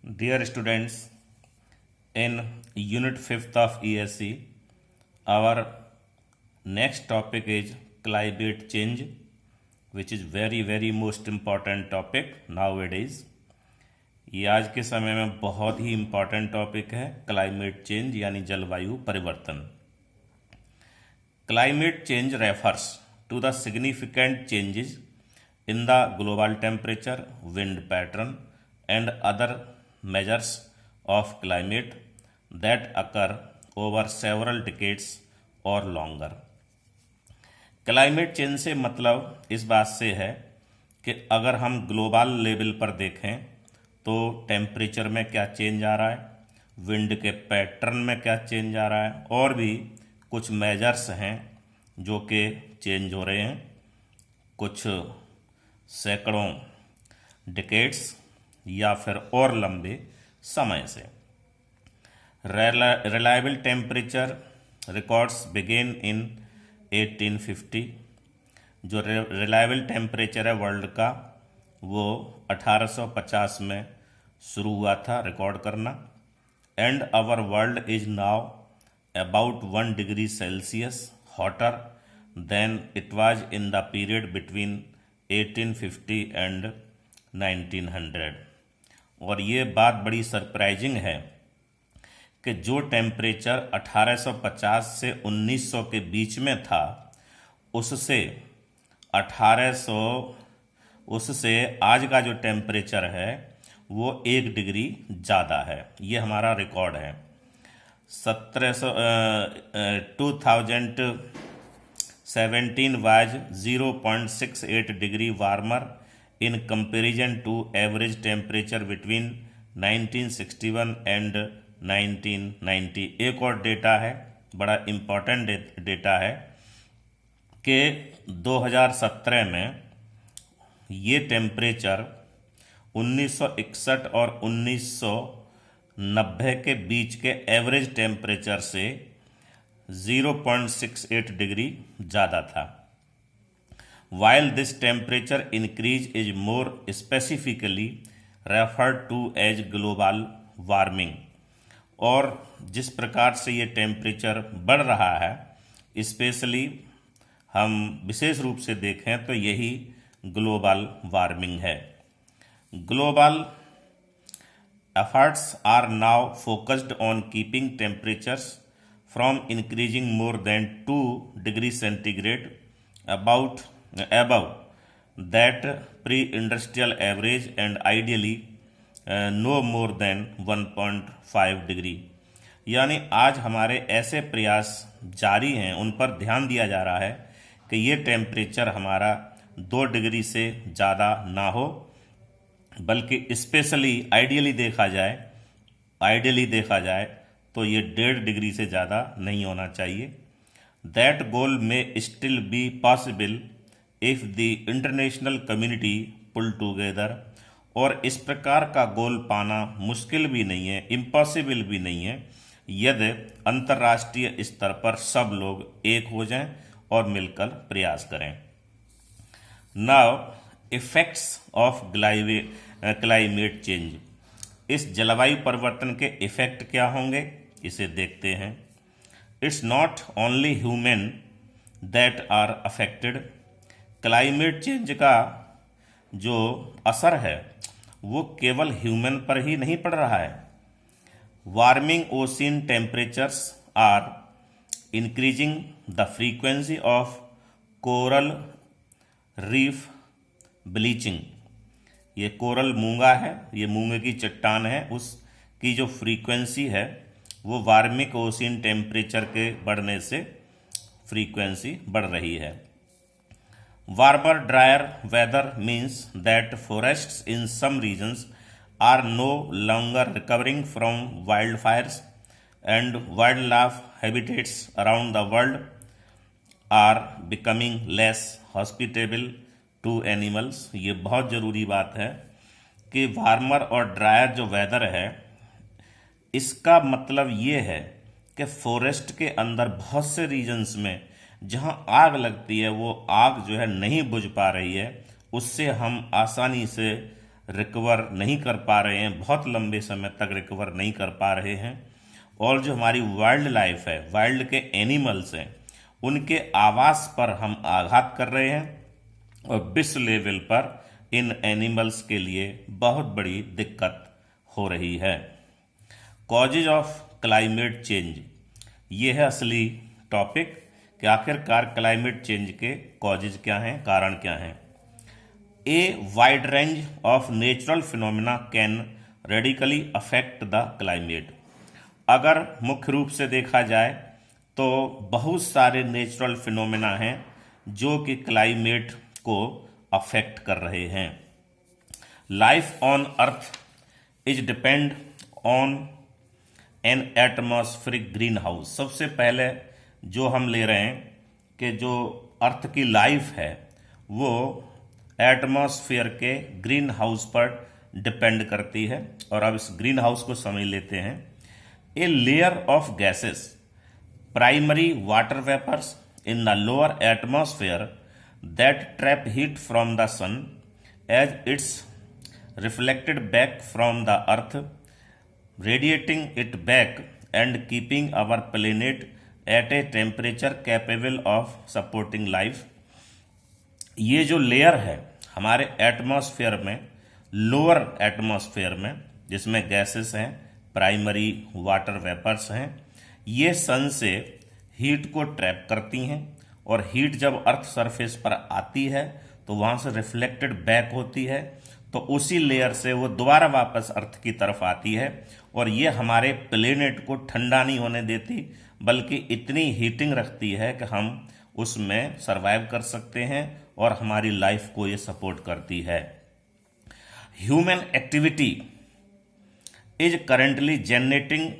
Dear students, in Unit 5th of ESC, our next topic is climate change, which is very most important topic nowadays. ये आज के समय में बहुत ही important topic है climate change यानी जलवायु परिवर्तन. Climate change refers to the significant changes in the global temperature, wind pattern, and other measures of climate that occur over several decades or longer. Climate change से मतलब इस बात से है कि अगर हम ग्लोबल लेवल पर देखें तो टेम्परेचर में क्या चेंज आ रहा है, विंड के पैटर्न में क्या चेंज आ रहा है, और भी कुछ मेजर्स हैं जो कि चेंज हो रहे हैं कुछ सैकड़ों डिकेड्स या फिर और लंबे समय से. Reliable temperature records began in 1850. जो रिलायबल टेम्परेचर है वर्ल्ड का वो 1850 में शुरू हुआ था रिकॉर्ड करना. And our world is now about 1 degree Celsius hotter than it was in the period between 1850 and 1900. और ये बात बड़ी सरप्राइजिंग है कि जो टेम्परेचर 1850 से 1900 के बीच में था उससे आज का जो टेम्परेचर है वो 1 डिग्री ज़्यादा है. ये हमारा रिकॉर्ड है. 2017 was 0.68 degree warmer in comparison to average temperature between 1961 and 1990. एक और डेटा है, बड़ा इम्पोर्टेंट डेटा है कि 2017 में ये टेम्परेचर 1961 और 1990 के बीच के एवरेज टेम्परेचर से 0.68 डिग्री ज़्यादा था. While this temperature increase is more specifically referred to as global warming. और जिस प्रकार से ये टेम्परेचर बढ़ रहा है स्पेशली हम विशेष रूप से देखें तो यही ग्लोबल वार्मिंग है. Global efforts are now focused on keeping temperatures from increasing more than 2 degrees centigrade above that pre-industrial average and ideally no more than 1.5 degree. यानी आज हमारे ऐसे प्रयास जारी हैं, उन पर ध्यान दिया जा रहा है कि ये टेम्परेचर हमारा 2 डिग्री से ज़्यादा ना हो, बल्कि स्पेशली आइडियली देखा जाए तो ये 1.5 डिग्री से ज़्यादा नहीं होना चाहिए. That goal may still be possible if the international community pull together. और इस प्रकार का गोल पाना मुश्किल भी नहीं है, इम्पॉसिबल भी नहीं है, यदि अंतर्राष्ट्रीय स्तर पर सब लोग एक हो जाएं और मिलकर प्रयास करें. Now effects of climate change. इस जलवायु परिवर्तन के इफेक्ट क्या होंगे इसे देखते हैं. It's not only human that are affected. Climate change का जो असर है वो केवल ह्यूमन पर ही नहीं पड़ रहा है. Warming ocean temperatures are increasing the frequency of coral reef bleaching. ये कोरल मूंगा है, ये मूंगे की चट्टान है, उसकी जो फ्रीक्वेंसी है वो वार्मिंग ओशियन टेम्परेचर के बढ़ने से फ्रीक्वेंसी बढ़ रही है. Warmer drier weather means that forests in some regions are no longer recovering from wildfires and wildlife habitats around the world are becoming less hospitable to animals. ये बहुत ज़रूरी बात है कि वार्मर और ड्रायर जो weather है इसका मतलब ये है कि फॉरेस्ट के अंदर बहुत से रीजन्स में जहाँ आग लगती है वो आग जो है नहीं बुझ पा रही है, उससे हम आसानी से रिकवर नहीं कर पा रहे हैं, बहुत लंबे समय तक रिकवर नहीं कर पा रहे हैं। और जो हमारी वाइल्ड लाइफ है, वाइल्ड के एनिमल्स हैं, उनके आवास पर हम आघात कर रहे हैं और विश्व लेवल पर इन एनिमल्स के लिए बहुत बड़ी दिक्कत हो रही है। कॉजेज ऑफ क्लाइमेट चेंज, ये है असली टॉपिक कि आखिरकार क्लाइमेट चेंज के कॉजेज क्या हैं, कारण क्या हैं। A wide range of natural phenomena can radically affect the climate. अगर मुख्य रूप से देखा जाए तो बहुत सारे नेचुरल फिनोमेना हैं जो कि क्लाइमेट को अफेक्ट कर रहे हैं। Life on earth is depend on an atmospheric green house. सबसे पहले जो हम ले रहे हैं कि जो अर्थ की लाइफ है वो एटमॉस्फेयर के ग्रीन हाउस पर डिपेंड करती है। और अब इस ग्रीन हाउस को समझ लेते हैं। A layer of gases, primary water vapours in the lower atmosphere that trap heat from the sun as it's reflected back from the earth, radiating it back and keeping our planet at a temperature capable of supporting life। ये जो layer है हमारे atmosphere में, lower atmosphere में, जिसमें gases हैं, primary water vapours हैं, ये सन से हीट को ट्रैप करती हैं और हीट जब अर्थ सरफेस पर आती है तो वहाँ से रिफ्लेक्टेड बैक होती है, तो उसी लेयर से वो दोबारा वापस अर्थ की तरफ आती है और ये हमारे प्लेनेट को ठंडा नहीं होने देती बल्कि इतनी हीटिंग रखती है कि हम उसमें सरवाइव कर सकते हैं और हमारी लाइफ को ये सपोर्ट करती है। Human activity is currently generating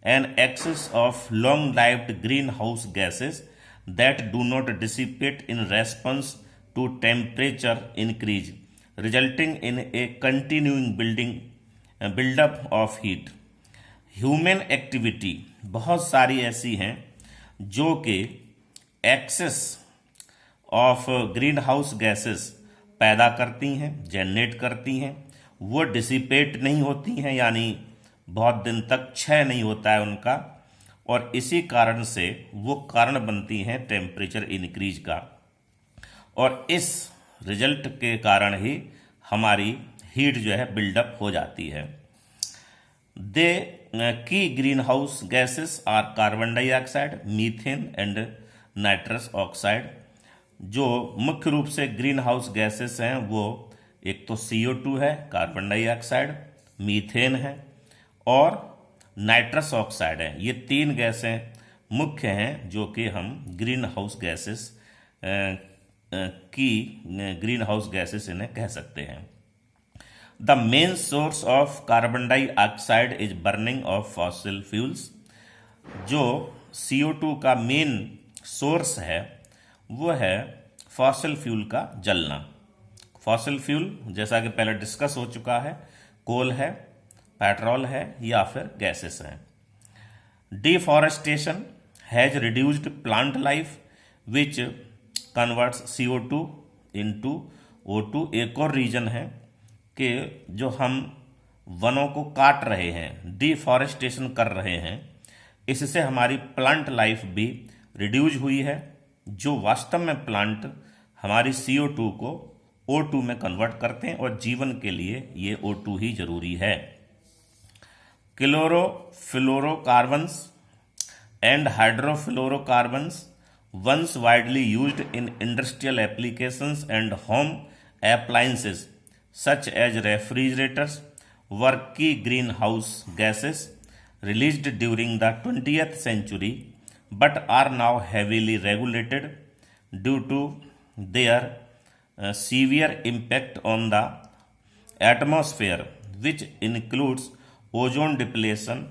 an excess of long lived greenhouse gases that do not dissipate in response to temperature increase, resulting in a continuing build-up of heat। Human activity बहुत सारी ऐसी हैं जो कि excess of greenhouse gases पैदा करती हैं, generate करती हैं, वो डिसिपेट नहीं होती हैं, यानी बहुत दिन तक क्षय नहीं होता है उनका, और इसी कारण से वो कारण बनती हैं टेम्परेचर इंक्रीज का। और इस रिजल्ट के कारण ही हमारी हीट जो है बिल्डअप हो जाती है। The key greenhouse gases are carbon dioxide, methane and nitrous oxide. जो मुख्य रूप से ग्रीन हाउस गैसेस हैं वो एक तो CO2 है, कार्बन डाइऑक्साइड, मीथेन है और नाइट्रस ऑक्साइड है। ये तीन गैसें मुख्य हैं जो कि हम green house gases green house gases इन्हें कह सकते हैं। The main source of carbon dioxide is burning of fossil fuels. जो CO2 का मेन सोर्स है वो है फॉसिल फ्यूल का जलना। फॉसिल फ्यूल जैसा कि पहले डिस्कस हो चुका है, कोल है, पेट्रोल है या फिर गैसेस हैं। Deforestation has reduced plant life which converts CO2 into O2। एक और रीजन है कि जो हम वनों को काट रहे हैं, डिफॉरेस्टेशन कर रहे हैं, इससे हमारी प्लांट लाइफ भी रिड्यूज हुई है। जो वास्तव में प्लांट हमारी CO2 को O2 में कन्वर्ट करते हैं और जीवन के लिए ये O2 ही जरूरी है। Chlorofluorocarbons and hydrofluorocarbons once widely used in industrial applications and home appliances such as refrigerators were key greenhouse gases released during the 20th century but are now heavily regulated due to their severe impact on the atmosphere, which includes ozone depletion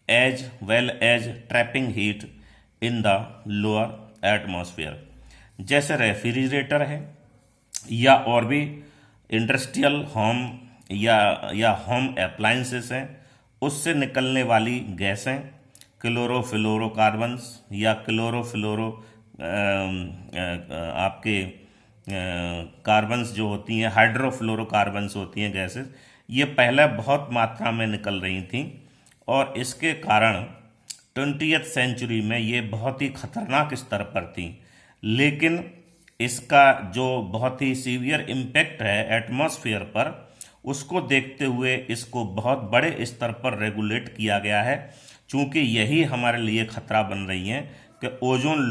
as well as trapping heat in the lower atmosphere. जैसे refrigerator है या और भी industrial home या home appliances हैं, उससे निकलने वाली गैसें क्लोरोफ्लोरोकार्बन्स या क्लोरोफ्लोरो आपके कार्बन्स जो होती हैं, हाइड्रोफ्लोरोकार्बन्स होती हैं गैसेस, ये पहले बहुत मात्रा में निकल रही थी और इसके कारण 20th सेंचुरी में ये बहुत ही खतरनाक स्तर पर थी। लेकिन इसका जो बहुत ही सीवियर इम्पैक्ट है एटमॉस्फेयर पर, उसको देखते हुए इसको बहुत बड़े स्तर पर रेगुलेट किया गया है, चूँकि यही हमारे लिए खतरा बन रही है कि ओजोन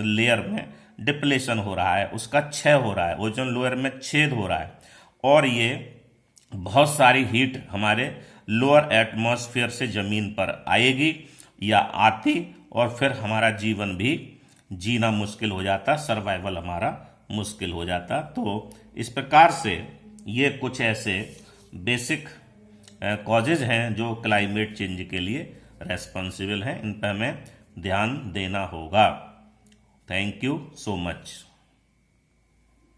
लेयर में डिप्लेशन हो रहा है, उसका क्षय हो रहा है, ओजोन लेयर में छेद हो रहा है और ये बहुत सारी हीट हमारे लोअर एटमॉस्फेयर से ज़मीन पर आएगी या आती और फिर हमारा जीवन भी जीना मुश्किल हो जाता, सर्वाइवल हमारा मुश्किल हो जाता। तो इस प्रकार से ये कुछ ऐसे बेसिक कॉजेज हैं जो क्लाइमेट चेंज के लिए रेस्पॉन्सिबल हैं, इन पर हमें ध्यान देना होगा। Thank you so much.